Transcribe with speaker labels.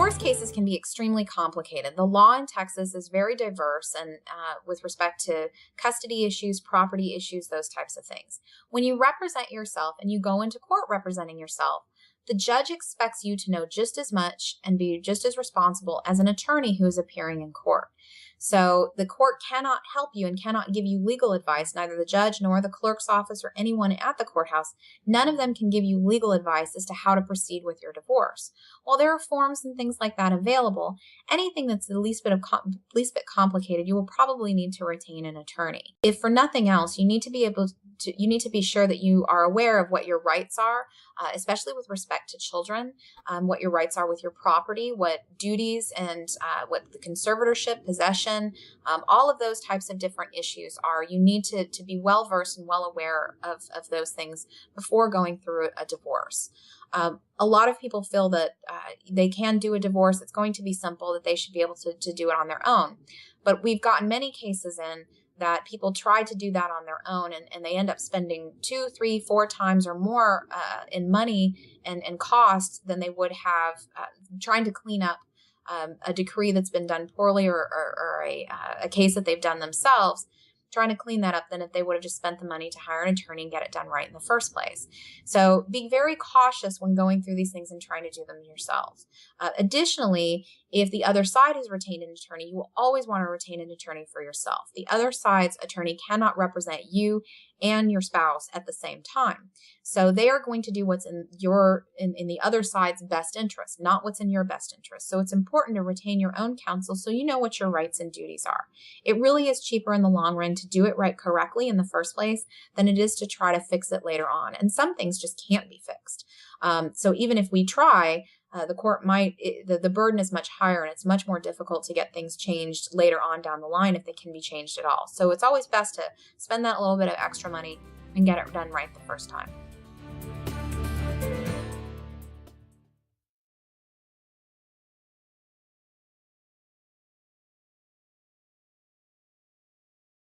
Speaker 1: Divorce cases can be extremely complicated. The law in Texas is very diverse and with respect to custody issues, property issues, those types of things. When you represent yourself and you go into court representing yourself, the judge expects you to know just as much and be just as responsible as an attorney who is appearing in court. So the court cannot help you and cannot give you legal advice, neither the judge nor the clerk's office or anyone at the courthouse. None of them can give you legal advice as to how to proceed with your divorce. While there are forms and things like that available, anything that's the least bit complicated, you will probably need to retain an attorney. If for nothing else, you need to be sure that you are aware of what your rights are, especially with respect to children, what your rights are with your property, what duties and what the conservatorship, possession, all of those types of different issues are. You need to be well versed and well aware of those things before going through a divorce. A lot of people feel that they can do a divorce. It's going to be simple, that they should be able to do it on their own. But we've gotten many cases in that people try to do that on their own and they end up spending 2, 3, 4 times or more in money and cost than they would have trying to clean up a decree that's been done poorly or a case that they've done themselves, trying to clean that up than if they would have just spent the money to hire an attorney and get it done right in the first place. So be very cautious when going through these things and trying to do them yourselves. Additionally, if the other side has retained an attorney, you will always want to retain an attorney for yourself. The other side's attorney cannot represent you and your spouse at the same time. So they are going to do what's in the other side's best interest, not what's in your best interest. So it's important to retain your own counsel so you know what your rights and duties are. It really is cheaper in the long run to do it right correctly in the first place than it is to try to fix it later on. And some things just can't be fixed. So even if we try, the court the burden is much higher and it's much more difficult to get things changed later on down the line if they can be changed at all. So it's always best to spend that little bit of extra money and get it done right the first time.